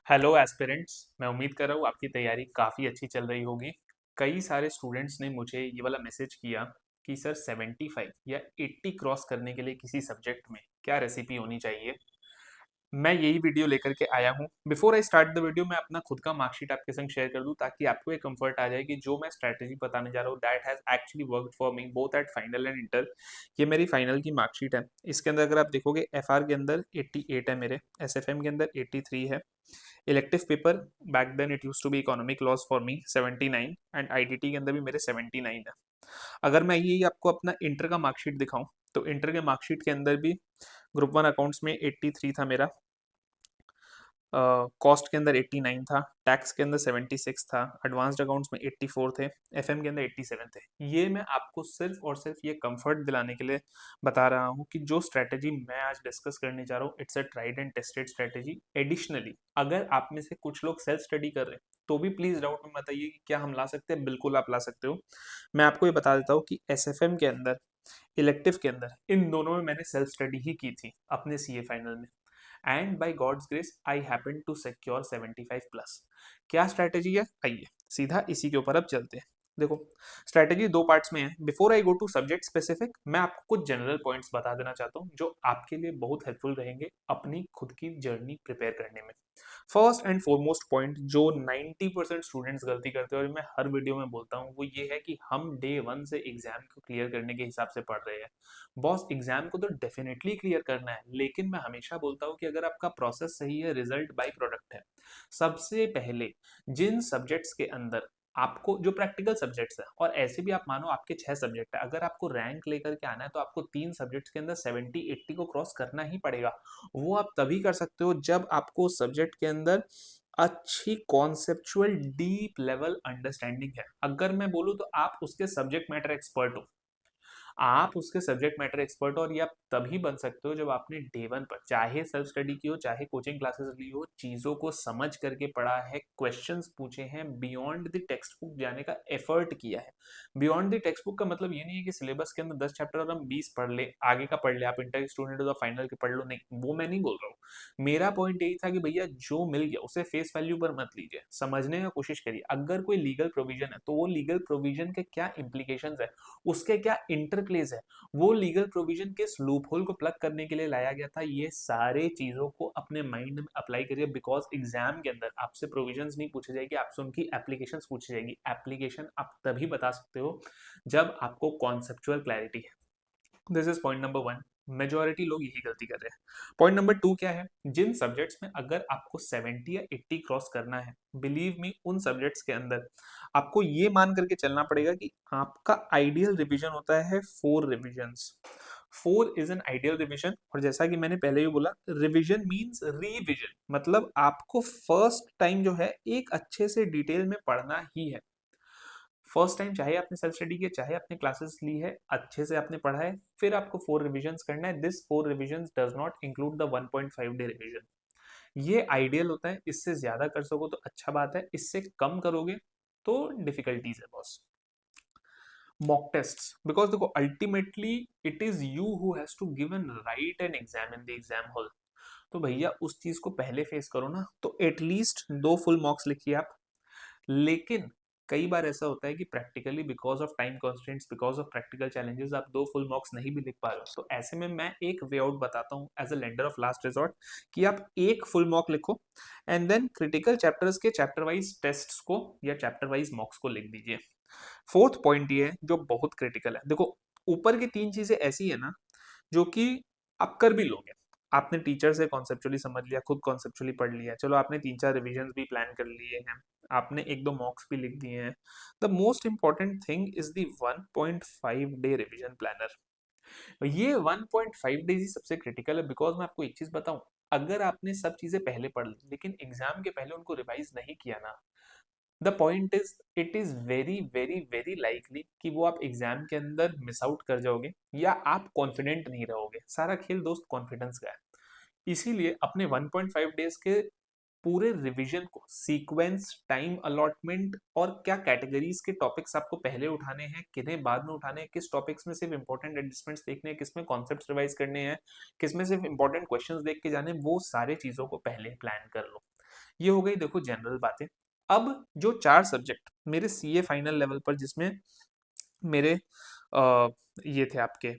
Hello aspirants. मैं उम्मीद कर रहा हूँ आपकी तैयारी काफ़ी अच्छी चल रही होगी। कई सारे स्टूडेंट्स ने मुझे ये वाला मैसेज किया कि सर 75 या 80 क्रॉस करने के लिए किसी सब्जेक्ट में क्या रेसिपी होनी चाहिए। मैं यही वीडियो लेकर के आया हूँ। Before I start the video मैं अपना खुद का मार्कशीट आपके संग शेयर कर दूँ ताकि आपको एक कंफर्ट आ जाए कि जो मैं स्ट्रैटेजी बताने जा रहा हूँ that has actually worked for me both at final and inter. ये मेरी फाइनल की मार्कशीट है। इसके अंदर अगर आप देखोगे एफआर के अंदर 88 है, मेरे एसएफएम के अंदर 83 है। Elective paper back then it use to be economic loss for me 79 and ITT के अंदर भी मेरे 79 है। अगर मैं यही आपको अपना इंटर का मार्कशीट दिखाऊं तो इंटर के मार्कशीट के अंदर भी ग्रुप वन अकाउंट्स में 83 था मेरा, कॉस्ट के अंदर 89 था, टैक्स के अंदर 76 था, एडवांस्ड अकाउंट्स में 84 थे, एफएम के अंदर 87 थे। ये मैं आपको सिर्फ और सिर्फ ये कंफर्ट दिलाने के लिए बता रहा हूँ कि जो स्ट्रैटेजी मैं आज डिस्कस करने जा रहा हूँ it's a tried and tested strategy. Additionally अगर आप में से कुछ लोग सेल्फ स्टडी कर रहे हैं तो भी प्लीज डाउट में बताइए कि क्या हम ला सकते हैं। बिल्कुल आप ला सकते हो। मैं आपको ये बता देता हूँ कि एसएफएम के अंदर, इलेक्टिव के अंदर, इन दोनों में मैंने सेल्फ स्टडी ही की थी अपने सीए फाइनल में and by God's grace I happen to secure 75 plus. क्या स्ट्रैटेजी है, आइए सीधा इसी के ऊपर अब चलते हैं। देखो, स्ट्रैटेजी दो पार्ट्स में है। Before I go to subject specific मैं आपको कुछ जनरल पॉइंट्स बता देना चाहता हूँ जो आपके लिए बहुत हेल्पफुल रहेंगे अपनी खुद की जर्नी प्रिपेयर करने में। फर्स्ट एंड फॉरमोस्ट पॉइंट जो 90% स्टूडेंट्स गलती करते हैं और मैं हर वीडियो में बोलता हूँ वो ये है कि हम डे वन से एग्जाम को क्लियर करने के हिसाब से पढ़ रहे हैं। बॉस, एग्जाम को तो डेफिनेटली क्लियर करना है, लेकिन मैं हमेशा बोलता हूँ कि अगर आपका प्रोसेस सही है रिजल्ट बाई प्रोडक्ट है। सबसे पहले जिन सब्जेक्ट्स के अंदर आपको जो प्रैक्टिकल सब्जेक्ट्स है, और ऐसे भी आप मानो आपके 6 सब्जेक्ट है, अगर आपको रैंक लेकर के आना है तो आपको 3 सब्जेक्ट्स के अंदर 70-80 को क्रॉस करना ही पड़ेगा। वो आप तभी कर सकते हो जब आपको सब्जेक्ट के अंदर अच्छी कॉन्सेप्चुअल डीप लेवल अंडरस्टैंडिंग है। अगर मैं बोलूँ तो आप उसके सब्जेक्ट मैटर एक्सपर्ट हो, आप उसके सब्जेक्ट मैटर एक्सपर्ट हो, और ये आप तभी बन सकते हो जब आपने डे वन पर चाहे सेल्फ स्टडी की हो चाहे कोचिंग क्लासेस ली हो, चीजों को समझ करके पढ़ा है, क्वेश्चंस पूछे हैं, बियॉन्ड द टेक्स्ट बुक जाने का एफर्ट किया है। बियॉन्ड द टेक्स्ट बुक का मतलब ये नहीं है कि सिलेबस के अंदर 10 चैप्टर और हम 20 पढ़ ले, आगे का पढ़ ले, आप इंटर स्टूडेंट हो तो फाइनल के पढ़ लो, नहीं वो मैं नहीं बोल रहा हूँ। मेरा पॉइंट यही था कि भैया जो मिल गया उसे फेस वैल्यू पर मत लीजिए, समझने का कोशिश करिए। अगर कोई लीगल प्रोविजन है तो वो लीगल प्रोविजन के क्या इंप्लीकेशंस है, उसके क्या इंटरप्लेस है, वो लीगल प्रोविजन किस लूप होल को प्लग करने के लिए लाया गया था, ये सारे चीजों को अपने माइंड में अप्लाई करिए। बिकॉज एग्जाम के अंदर आपसे प्रोविजंस नहीं पूछे जाएगी, आपसे उनकी एप्लीकेशन पूछी जाएगी। एप्लीकेशन आप तभी बता सकते हो जब आपको कॉन्सेप्चुअल क्लैरिटी है। This is point number one. Majority लोग यही गलती कर रहे हैं। पॉइंट नंबर टू क्या है, जिन सब्जेक्ट्स में अगर आपको 70 या 80 क्रॉस करना है, बिलीव मी उन सब्जेक्ट्स के अंदर आपको ये मान करके चलना पड़ेगा कि आपका आइडियल रिवीजन होता है 4 revisions. 4 is an ideal revision, और जैसा कि मैंने पहले भी बोला, रिवीजन मीन्स रिविजन, मतलब आपको फर्स्ट टाइम जो है एक अच्छे से डिटेल में पढ़ना ही है। फर्स्ट टाइम चाहे आपने सेल्फ स्टडी किया चाहे आपने क्लासेस ली है, अच्छे से आपने पढ़ा है, फिर आपको 4 रिविजन्स करना है। This 4 revisions does not include the 1.5 day revision. ये आइडियल होता है, इससे ज्यादा कर सको तो अच्छा बात है, इससे कम करोगे तो डिफिकल्टीज है बॉस। मॉक टेस्ट्स, बिकॉज देखो ultimately it is you who has to give an right an exam in the exam hall. तो भैया उस चीज को पहले फेस करो ना, तो एटलीस्ट 2 फुल मॉक्स लिखिए आप। लेकिन कई बार ऐसा होता है कि practically because of time constants, because of practical challenges आप 2 फुल मॉक्स नहीं भी लिख पा रहे हो, तो ऐसे में मैं एक वे आउट बताता हूँ as a lender of last resort कि आप एक फुल मॉक लिखो एंड देन क्रिटिकल चैप्टर्स के चैप्टर वाइज टेस्ट्स को या चैप्टर वाइज मॉक्स को लिख दीजिए। फोर्थ पॉइंट ये है जो बहुत क्रिटिकल है। देखो, ऊपर की 3 चीजें ऐसी है ना जो कि आप कर भी लोगे। आपने टीचर से कॉन्सेप्चुअली समझ लिया, खुद कॉन्सेप्चुअली पढ़ लिया, चलो आपने 3-4 रिविजन भी प्लान कर लिए हैं, आपने 1-2 मॉक्स भी लिख दिए हैं। The most important thing is the 1.5 day revision planner. ये 1.5 डेज ही सबसे क्रिटिकल है, बिकॉज मैं आपको एक चीज बताऊं, अगर आपने सब चीजें पहले पढ़ ली लेकिन एग्जाम के पहले उनको रिवाइज नहीं किया ना, the point is it is very very very likely कि वो आप एग्जाम के अंदर मिस आउट कर जाओगे या आप कॉन्फिडेंट नहीं रहोगे। सारा खेल दोस्त कॉन्फिडेंस का है। इसीलिए अपने 1.5 डेज के पूरे रिवीजन को सीक्वेंस, टाइम अलॉटमेंट और क्या कैटेगरीज के टॉपिक्स आपको पहले उठाने हैं, किन्हें बाद में उठाने हैं, किस टॉपिक्स में सिर्फ इंपॉर्टेंट एडजस्टमेंट्स देखने हैं, किसमें कॉन्सेप्ट्स रिवाइज करने हैं, किसमें सिर्फ इंपॉर्टेंट क्वेश्चंस देख के जाने, वो सारे चीजों को पहले प्लान कर लो। ये हो गई देखो जनरल बातें। अब जो 4 सब्जेक्ट मेरे सीए फाइनल लेवल पर जिसमें मेरे ये थे आपके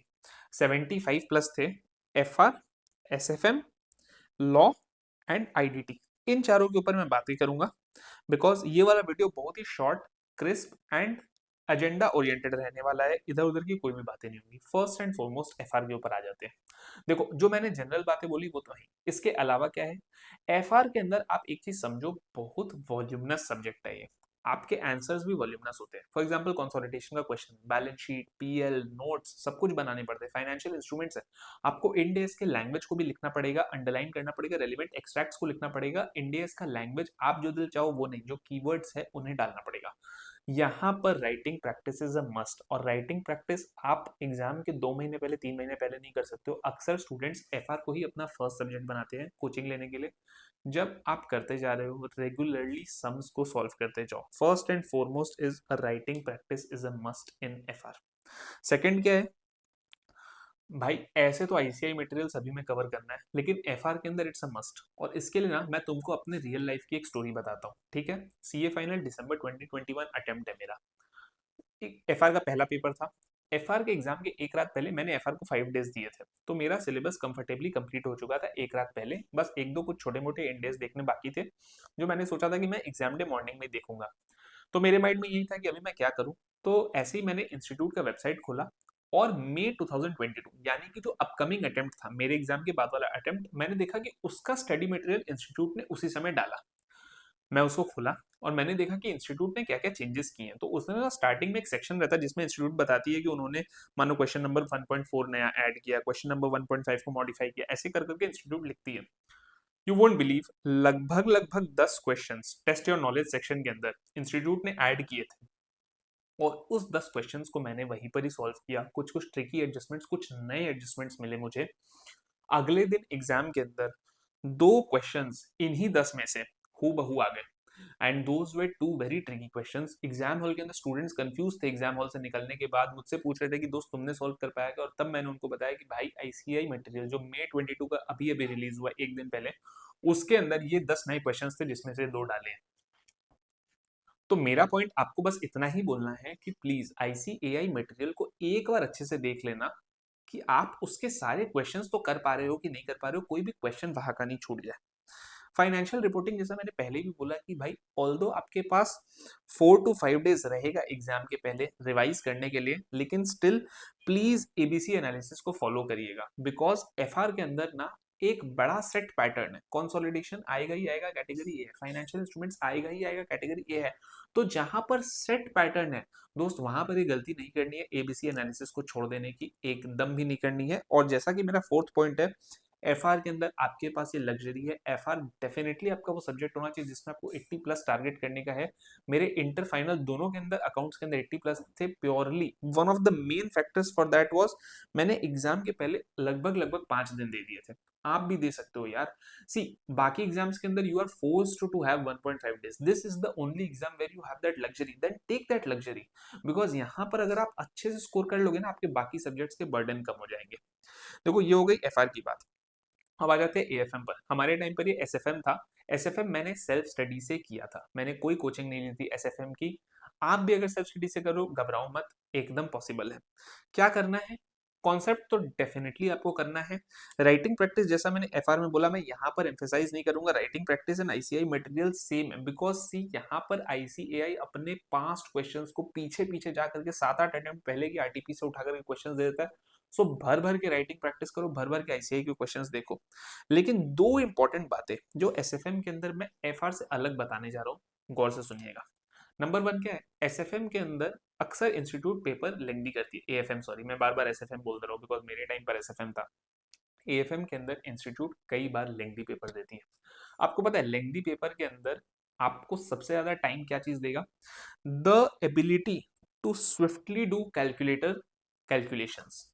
75 प्लस थे, FR, SFM, law and IDT, इन चारों के ऊपर मैं बातें करूंगा बिकॉज ये वाला वीडियो बहुत ही short, crisp and agenda oriented रहने वाला है। इधर उधर की कोई भी बातें नहीं होंगी। फर्स्ट एंड फॉरमोस्ट एफआर के ऊपर आ जाते हैं। देखो जो मैंने जनरल बातें बोली वो तो है, इसके अलावा क्या है, एफआर के अंदर आप एक चीज समझो, बहुत वॉल्यूमिनस सब्जेक्ट है ये। आपके आंसर्स भी वॉल्यूमिनस होते हैं। फॉर एग्जांपल कंसोलिडेशन का question, balance sheet, PL, notes, सब कुछ बनाने पड़ते हैं। फाइनेंशियल इंस्ट्रूमेंट्स है, आपको इंड एस के लैंग्वेज को भी लिखना पड़ेगा, अंडरलाइन करना पड़ेगा, रेलिवेंट एक्सट्रैक्ट्स को लिखना पड़ेगा। इंड एस का लैंग्वेज आप जो दिल चाहो वो नहीं, जो कीवर्ड्स है उन्हें डालना पड़ेगा। यहाँ पर writing practice is a must, और राइटिंग प्रैक्टिस आप एग्जाम के 2 महीने पहले, 3 महीने पहले नहीं कर सकते हो। अक्सर स्टूडेंट्स एफआर को ही अपना फर्स्ट सब्जेक्ट बनाते हैं कोचिंग लेने के लिए। जब आप करते जा रहे हो रेगुलरली सम्स को सॉल्व करते जाओ। First and foremost is a writing practice is a must in FR. Second क्या है भाई, ऐसे तो आईसीआई मटेरियल सभी में कवर करना है, लेकिन एफआर के अंदर इट्स अ मस्ट। और इसके लिए ना मैं तुमको अपने रियल लाइफ की एक स्टोरी बताता हूँ, ठीक है। सीए फाइनल दिसंबर 2021 अटेम्प्ट है मेरा। एफआर का पहला पेपर था। एफआर के एग्जाम के एक रात पहले मैंने एफआर को 5 डेज दिए थे, तो मेरा सिलेबस कंफर्टेबली कंप्लीट हो चुका था एक रात पहले। बस एक दो कुछ छोटे मोटे इंडेज देखने बाकी थे, जो मैंने सोचा था कि मैं एग्जाम डे मॉर्निंग में देखूंगा। तो मेरे माइंड में यही था कि अभी मैं क्या करूं। तो ऐसे ही मैंने इंस्टीट्यूट का वेबसाइट खोला, और मई 2022 यानी कि जो अपकमिंग अटेम्प्ट था, मेरे एग्जाम के बाद वाला अटेम्प्ट, मैंने देखा कि उसका स्टडी मटेरियल इंस्टीट्यूट ने उसी समय डाला। मैं उसको खोला और मैंने देखा कि इंस्टीट्यूट ने क्या क्या चेंजेस किए हैं। तो उसमें ना स्टार्टिंग में एक सेक्शन रहता है जिसमें इंस्टीट्यूट बताती है कि उन्होंने मानो क्वेश्चन नंबर 1.4 नया ऐड किया, क्वेश्चन नंबर 1.5 को मॉडिफाई किया, ऐसे कर करके इंस्टीट्यूट लिखती है। यू वोंट बिलीव, लगभग लगभग 10 questions test your knowledge section के अंदर इंस्टीट्यूट ने ऐड किए थे, और उस 10 क्वेश्चंस को मैंने वहीं पर ही सॉल्व किया। कुछ कुछ ट्रिकी एडजस्टमेंट्स, कुछ नए एडजस्टमेंट्स मिले मुझे। अगले दिन एग्जाम के अंदर 2 क्वेश्चंस इन्हीं 10 में से हु बहू आ गए, and those were 2 very tricky questions. Exam hall के अंदर स्टूडेंट्स कंफ्यूज थे। एग्जाम हॉल से निकलने के बाद मुझसे पूछ रहे थे कि दोस्त तुमने सॉल्व कर पाया क्या, और तब मैंने उनको बताया कि भाई आईसीआई मटेरियल जो मई 22 का अभी अभी रिलीज हुआ एक दिन पहले, उसके अंदर ये 10 नए क्वेश्चंस थे जिसमें से 2 डाले हैं। तो मेरा पॉइंट आपको बस इतना ही बोलना है कि प्लीज आईसीएआई मटेरियल को एक बार अच्छे से देख लेना, कि आप उसके सारे क्वेश्चंस तो कर पा रहे हो कि नहीं कर पा रहे हो, कोई भी क्वेश्चन वहां का नहीं छूट जाए। फाइनेंशियल रिपोर्टिंग, जैसा मैंने पहले भी बोला कि भाई ऑल्दो आपके पास 4 to 5 डेज रहेगा एग्जाम के पहले रिवाइज करने के लिए, लेकिन स्टिल प्लीज एबीसी एनालिसिस को फॉलो करिएगा। बिकॉज एफआर के अंदर ना एक बड़ा सेट पैटर्न है। कंसोलिडेशन आएगा ही आएगा, कैटेगरी ए है। फाइनेंशियल इंस्ट्रूमेंट्स आएगा ही आएगा, कैटेगरी ए है। तो जहां पर सेट पैटर्न है दोस्त, वहां पर ये गलती नहीं करनी है, एबीसी एनालिसिस को छोड़ देने की एकदम भी नहीं करनी है। और जैसा कि मेरा फोर्थ पॉइंट है, एफआर के अंदर आपके पास ये लग्जरी है। एफआर डेफिनेटली आपका वो सब्जेक्ट होना चाहिए जिसमें आपको 80 प्लस टारगेट करने का है। मेरे इंटर फाइनल दोनों के अंदर अकाउंट्स के अंदर 80 प्लस थे। Purely one of the main factors for that was मैंने एग्जाम के पहले लगभग लगभग 5 दिन दे दिए थे। आप भी दे सकते हो यार। सी, बाकी एग्जाम्स के अंदर you are forced to have 1.5 days. This is the only exam where you have that luxury, then take that luxury. Because यहाँ पर अगर आप अच्छे से स्कोर कर लोगे ना, आपके बाकी सब्जेक्ट्स के बर्डन कम हो जाएंगे। देखो ये हो गई एफआर की बात। अब आ जाते हैं एएफएम पर। हमारे टाइम पर ये एसएफएम था। एसएफएम मैंने सेल्फ स्टडी से किया था, मैंने कोई कोचिंग नहीं ली थी एसएफएम की। आप भी अगर सेल्फ स्टडी से करो, घबराओ मत, एकदम पॉसिबल है। क्या करना है, कॉन्सेप्ट तो डेफिनेटली आपको करना है। राइटिंग प्रैक्टिस जैसा मैंने एफआर में बोला, मैं यहाँ पर एम्फेसाइज नहीं करूंगा। Writing practice and ICI material same है, बिकॉज सी यहाँ पर आईसीएआई अपने पास्ट क्वेश्चंस को पीछे पीछे जा करके 7-8 अटेम्प्ट पहले की आरटीपी से उठा करके क्वेश्चन दे देता है। सो भर भर के राइटिंग प्रैक्टिस करो, भर भर के आईसीआई के क्वेश्चंस देखो। लेकिन 2 इंपॉर्टेंट बातें जो एसएफएम के अंदर मैं एफआर से अलग बताने जा रहा हूँ, गौर से सुनिएगा। नंबर 1 क्या है, एसएफएम के अंदर अक्सर इंस्टीट्यूट पेपर लेंदी करती है। एएफएम, सॉरी मैं बार बार एसएफएम बोल रहा हूँ बिकॉज मेरे टाइम पर एसएफएम था। एएफएम के अंदर इंस्टीट्यूट कई बार लेंदी पेपर देती है। आपको पता है लेंदी पेपर के अंदर आपको सबसे ज्यादा टाइम क्या चीज देगा, the ability to swiftly do calculator calculations.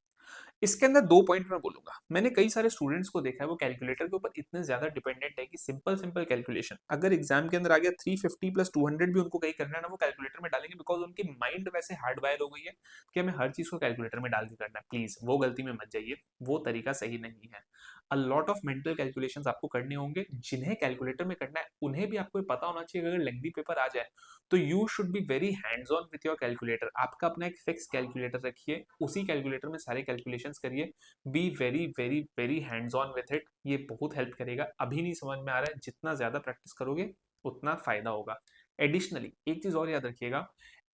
इसके अंदर 2 पॉइंट मैं बोलूंगा। मैंने कई सारे स्टूडेंट्स को देखा है वो कैलकुलेटर के ऊपर इतने ज्यादा डिपेंडेंट है कि सिंपल सिंपल कैलकुलेशन अगर एग्जाम के अंदर आ गया 350 प्लस 200 भी उनको कहीं करना है ना, वो कैलकुलेटर में डालेंगे। बिकॉज उनकी माइंड वैसे हार्डवायर हो गई है कि हमें हर चीज को कैलकुलेटर में डाल के करना है। प्लीज वो गलती में मत जाइए, वो तरीका सही नहीं है। A lot of mental calculations आपको करने होंगे, जिन्हें कैलकुलेटर में करना है उन्हें भी आपको पता होना चाहिए अगर लेंथी पेपर आ जाए तो you should be very hands on with your calculator. आपका अपना एक फिक्स कैलकुलेटर रखिए, उसी कैलकुलेटर में सारे कैलकुलेशंस करिए, be very very very hands on with it. ये बहुत हेल्प करेगा। अभी नहीं समझ में आ रहा है, जितना ज्यादा प्रैक्टिस करोगे उतना फायदा होगा। एडिशनली एक चीज और याद रखिएगा,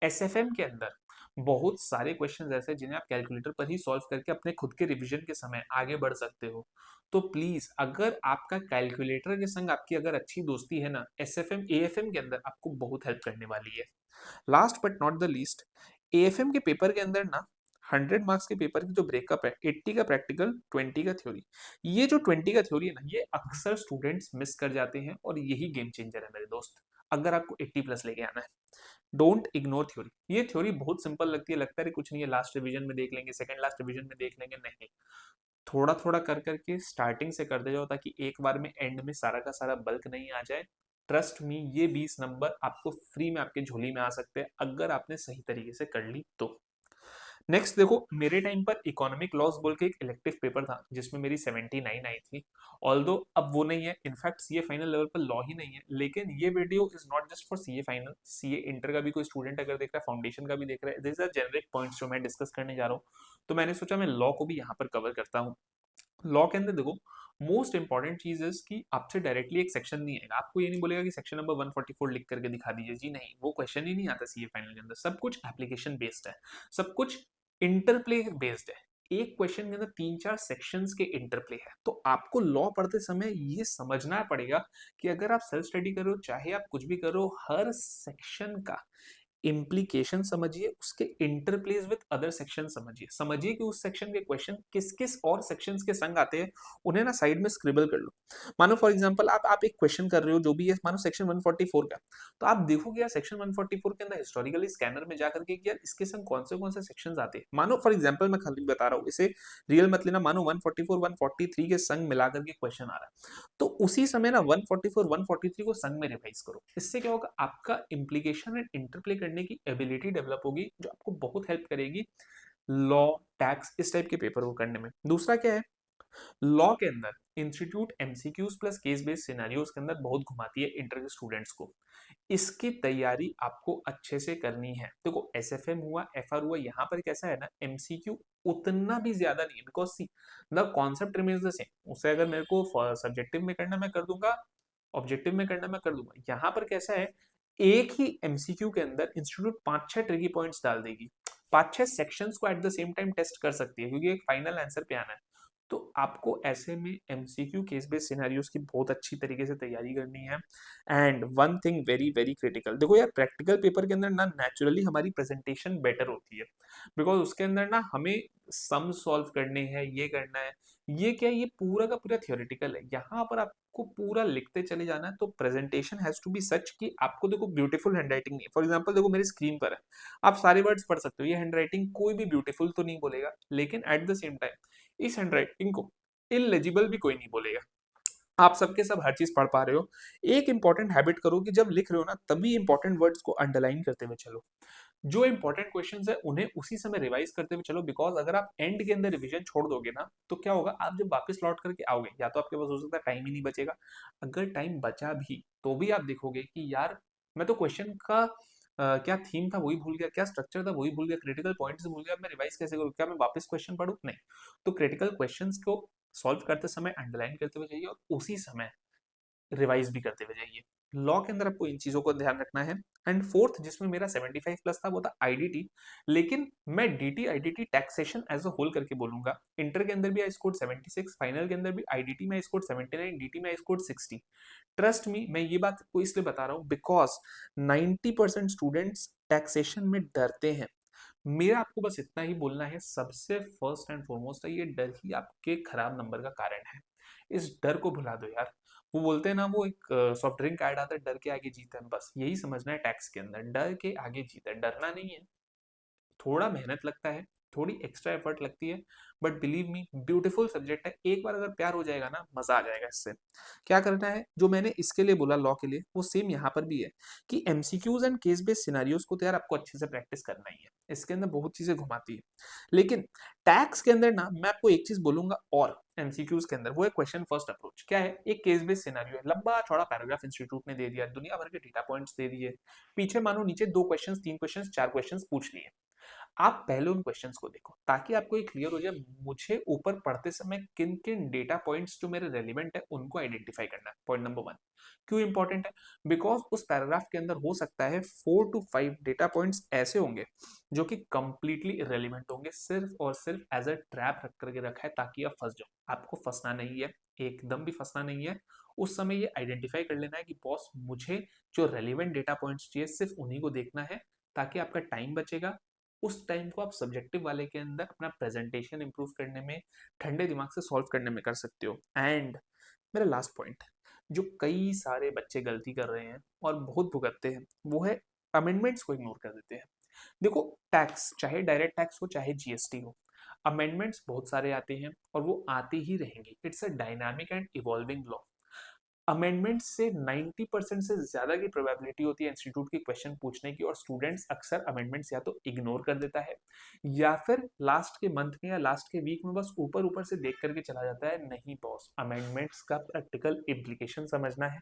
एसएफएम के अंदर बहुत सारे क्वेश्चन ऐसे हैं जिन्हें आप कैलकुलेटर पर ही सॉल्व करके अपने खुद के रिवीजन के समय आगे बढ़ सकते हो। तो प्लीज अगर आपका कैलकुलेटर के संग आपकी अगर अच्छी दोस्ती है ना, एसएफएम एएफएम के अंदर आपको बहुत हेल्प करने वाली है। Last but not the least, AFM के पेपर के अंदर ना 100 मार्क्स के पेपर की जो ब्रेकअप है, 80 का प्रैक्टिकल 20 का थ्योरी। ये जो 20 का थ्योरी है ना, ये अक्सर स्टूडेंट्स मिस कर जाते हैं और यही गेम चेंजर है मेरे दोस्त, अगर आपको 80 प्लस लेके आना है। Don't ignore theory. ये थ्योरी बहुत सिंपल लगती है, लगता है कुछ नहीं है, लास्ट रिवीजन में देख लेंगे, सेकंड लास्ट रिवीजन में देख लेंगे, नहीं। थोड़ा थोड़ा कर करके स्टार्टिंग से करते जाओ ताकि एक बार में एंड में सारा का सारा बल्क नहीं आ जाए। ट्रस्ट मी, ये 20 नंबर आपको फ्री में आपके झोली में आ सकते हैं अगर आपने सही तरीके से कर ली तो। नेक्स्ट देखो, मेरे टाइम पर इकोनॉमिक लॉस बोल के एक इलेक्टिव पेपर था जिसमें मेरी 79 आई थी। ऑल्दो अब वो नहीं है, इनफैक्ट सीए फाइनल लेवल पर लॉ ही नहीं है, लेकिन ये video is not just for CA final, CA inter का भी कोई स्टूडेंट अगर देख रहा है, फाउंडेशन का भी देख रहा है, दिस आर जेनरिक पॉइंट्स जो मैं डिस्कस करने जा रहा हूँ। तो मैंने सोचा मैं लॉ को भी यहाँ पर कवर करता हूँ। लॉ के अंदर देखो, मोस्ट इंपॉर्टेंट चीज है कि आपसे डायरेक्टली एक सेक्शन नहीं आएगा, आपको ये नहीं बोलेगा कि सेक्शन नंबर 144 लिख करके दिखा दीजिए, जी नहीं, वो क्वेश्चन ही नहीं आता सीए फाइनल के अंदर। सब कुछ एप्लीकेशन बेस्ड है, सब कुछ इंटरप्ले बेस्ड है। एक क्वेश्चन के अंदर 3-4 सेक्शंस के इंटरप्ले है। तो आपको लॉ पढ़ते समय ये समझना पड़ेगा कि अगर आप सेल्फ स्टडी करो, चाहे आप कुछ भी करो, हर सेक्शन का इम्प्लीकेशन समझिए, उसके इंटरप्लेस विद अदर सेक्शन समझिए, समझिए कि उस सेक्शन के क्वेश्चन किस किस और सेक्शंस के संग आते हैं, उन्हें ना साइड में स्क्रिबल कर लो। मानो फॉर एग्जांपल आप एक क्वेश्चन कर रहे हो जो भी है, मानो सेक्शन 144 का, तो आप देखोगे यार सेक्शन 144 के अंदर हिस्टोरिकली स्कैनर में जाकर के यार इसके संग कौन से सेक्शंस आते हैं। मानो फॉर एग्जांपल मैं खाली बता रहा हूँ, इसे रियल मत लेना, मानो 144 143 के संग मिलाकर के क्वेश्चन आ रहा है, तो उसी समय ना 144 143 को संग में रिवाइज करो। इससे क्या होगा, आपका इम्प्लीकेशन एंड इंटरप्ले करने की एबिलिटी डेवलप होगी, जो आपको बहुत हेल्प करेगी लॉ, टैक्स, इस टाइप के पेपर को करने में। दूसरा क्या है, लॉ के अंदर institute MCQs plus case based scenarios के अंदर बहुत घुमाती है इंटर के स्टूडेंट्स को। इसकी तैयारी आपको अच्छे से करनी है। देखो एसएफएम हुआ, एफआर हुआ, यहाँ पर कैसा है ना, एमसीक्यू उतना भी ज्यादा नहीं है, because see the concept remains the same. उसे अगर मेरे को सब्जेक्टिव में करना मैं कर दूंगा, ऑब्जेक्टिव में करना मैं कर दूंगा। यहाँ पर कैसा है, एक ही एमसीक्यू के अंदर इंस्टीट्यूट 5-6 ट्रिकी पॉइंट्स डाल देगी, 5-6 सेक्शंस को at the same time test कर सकती है, क्योंकि एक फाइनल आंसर पे आना है। तो आपको ऐसे में एमसीक्यू केस बेस्ड सिनेरियोस की बहुत अच्छी तरीके से तैयारी करनी है। And one thing very very critical, देखो यार प्रैक्टिकल पेपर के अंदर ना नेचुरली हमारी प्रेजेंटेशन बेटर होती है, बिकॉज उसके अंदर ना हमें सम सॉल्व करने हैं, ये करना है, ये क्या है, ये पूरा का पूरा थियोरेटिकल है। यहाँ पर आपको पूरा लिखते चले जाना है, तो प्रेजेंटेशन हैज टू बी सच कि आपको देखो ब्यूटीफुल हैंडराइटिंग नहीं है। फॉर एग्जांपल देखो मेरी स्क्रीन पर है, आप सारे वर्ड्स पढ़ सकते हो, ये हैंडराइटिंग कोई भी ब्यूटीफुल तो नहीं बोलेगा, लेकिन एट द सेम टाइम इस हैंडराइटिंग को इलेजिबल भी कोई नहीं बोलेगा। आप सबके सब हर चीज पढ़ पा रहे हो। एक इंपॉर्टेंट हैबिट करो कि जब लिख रहे हो ना, तभी इंपॉर्टेंट वर्ड्स को अंडरलाइन करते हुए चलो, जो इंपॉर्टेंट क्वेश्चंस है उन्हें उसी समय रिवाइज करते हुए चलो। बिकॉज अगर आप एंड के अंदर रिवीजन छोड़ दोगे ना, तो क्या होगा, आप जब वापस लौट करके आओगे, या तो आपके पास हो सकता है टाइम ही नहीं बचेगा, अगर टाइम बचा भी तो भी आप देखोगे कि यार मैं तो क्वेश्चन का क्या थीम था वही भूल गया, क्या स्ट्रक्चर था वही भूल गया, क्रिटिकल पॉइंट्स भूल गया, मैं रिवाइज कैसे करूँ, क्या मैं वापस क्वेश्चन पढ़ूँ, नहीं। तो क्रिटिकल क्वेश्चंस को सॉल्व करते समय अंडरलाइन करते हुए जाइए और उसी समय रिवाइज भी करते हुए जाइए। लॉ के अंदर आपको इन चीजों को ध्यान रखना है। एंड फोर्थ जिसमें मेरा 75 प्लस था वो था आईडीटी, लेकिन मैं DT IDT taxation as a whole करके बोलूंगा। इंटर के अंदर भी आई स्कोर्ड 76, फाइनल के अंदर भी आईडीटी में आई स्कोर्ड 79, डीटी में आई स्कोर्ड 60। ट्रस्ट मी, मैं ये बात को इसलिए बता रहा हूँ बिकॉज 90% स्टूडेंट्स टैक्सेशन में डरते हैं। मेरा आपको बस इतना ही बोलना है, सबसे फर्स्ट एंड फॉरमोस्ट है, ये डर ही आपके खराब नंबर का कारण है। इस डर को भुला दो यार। वो बोलते हैं ना, वो एक सॉफ्ट ड्रिंक ऐड आता है, डर के आगे जीत है, बस यही समझना है टैक्स के अंदर, डर के आगे जीत है, डरना नहीं है। थोड़ा मेहनत लगता है, थोड़ी एक्स्ट्रा एफर्ट लगती है, but believe me beautiful subject है। एक बार अगर प्यार हो जाएगा ना, मजा आ जाएगा इससे। क्या करना है, जो मैंने इसके लिए बोला लॉ के लिए, वो सेम यहाँ पर भी है कि MCQs and case based scenarios को तो यार आपको अच्छे से प्रैक्टिस करना ही है, इसके अंदर बहुत चीजें घुमाती है। लेकिन टैक्स के अंदर ना मैं आपको एक चीज बोलूंगा, और एमसीक्यूज के अंदर वो है क्वेश्चन फर्स्ट अप्रोच। क्या है, एक केस बेस्ड सिनारियो है, लंबा चौड़ा पैराग्राफ इंस्टीट्यूट ने दे दिया, दुनिया भर के डेटा पॉइंट्स दे दिए, पीछे मानो नीचे 2 क्वेश्चंस 3 क्वेश्चंस 4 क्वेश्चंस पूछ लिए। आप पहले उन क्वेश्चंस को देखो ताकि आपको ये क्लियर हो जाए मुझे ऊपर पढ़ते समय किन किन डेटा पॉइंट्स जो मेरे रेलिवेंट है उनको आइडेंटिफाई करना है। पॉइंट नंबर 1 क्यों इंपॉर्टेंट है, बिकॉज उस पैराग्राफ के अंदर हो सकता है 4 to 5 डेटा पॉइंट्स ऐसे होंगे जो कि कंप्लीटली इरेलीवेंट होंगे, सिर्फ और सिर्फ एज अ ट्रैप रख करके रखा है ताकि आप फंस जाओ। आपको फंसना नहीं है, एकदम भी फंसना नहीं है। उस समय ये आइडेंटिफाई कर लेना है कि बॉस मुझे जो रेलिवेंट डेटा पॉइंट्स चाहिए सिर्फ उन्हीं को देखना है, ताकि आपका टाइम बचेगा। उस टाइम को आप सब्जेक्टिव वाले के अंदर अपना प्रेजेंटेशन इंप्रूव करने में, ठंडे दिमाग से सॉल्व करने में कर सकते हो। एंड मेरा लास्ट पॉइंट, जो कई सारे बच्चे गलती कर रहे हैं और बहुत भुगतते हैं, वो है अमेंडमेंट्स को इग्नोर कर देते हैं। देखो, टैक्स चाहे डायरेक्ट टैक्स हो चाहे जीएसटी हो, अमेंडमेंट्स बहुत सारे आते हैं और वो आते ही रहेंगे। It's a dynamic and evolving law. Amendment से 90% से ज्यादा की प्रोबेबिलिटी होती है इंस्टीट्यूट की क्वेश्चन पूछने की, और स्टूडेंट्स अक्सर अमेंडमेंट्स या तो इग्नोर कर देता है या फिर लास्ट के मंथ में या लास्ट के वीक में बस ऊपर ऊपर से देख करके चला जाता है। नहीं बॉस, अमेंडमेंट्स का प्रैक्टिकल इम्प्लीकेशन समझना है,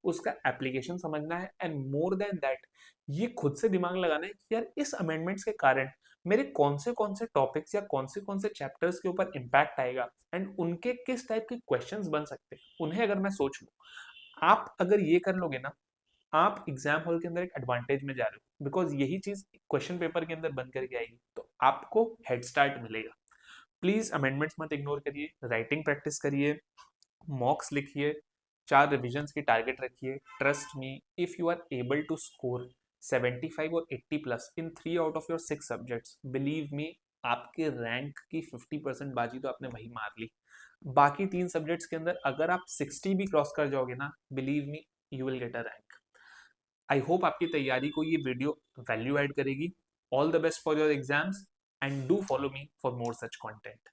उसका एप्लीकेशन समझना है, एंड मोर देन दैट ये खुद से दिमाग लगाना है कि यार इस अमेंडमेंट्स के कारण मेरे कौन से टॉपिक्स या कौन से चैप्टर्स के ऊपर इम्पैक्ट आएगा एंड उनके किस टाइप के क्वेश्चंस बन सकते हैं, उन्हें अगर मैं सोच लूं। आप अगर ये कर लोगे ना, आप एग्जाम हॉल के अंदर एक एडवांटेज में जा रहे हो, बिकॉज यही चीज क्वेश्चन पेपर के अंदर बन करके आएगी, तो आपको हेड स्टार्ट मिलेगा। प्लीज अमेंडमेंट्स मत इग्नोर करिए, राइटिंग प्रैक्टिस करिए, मॉक्स लिखिए, 4 रिविजन्स की टारगेट रखिए। Trust me, if you are able to score 75 और 80 plus in 3 out of your 6 subjects, believe me आपके रैंक की 50% बाजी तो आपने वही मार ली। बाकी 3 सब्जेक्ट्स के अंदर अगर आप 60 भी क्रॉस कर जाओगे ना, believe me you will get a rank. I hope आपकी तैयारी को ये वीडियो वैल्यू ऐड करेगी। All the best for your exams and do follow me for more such content.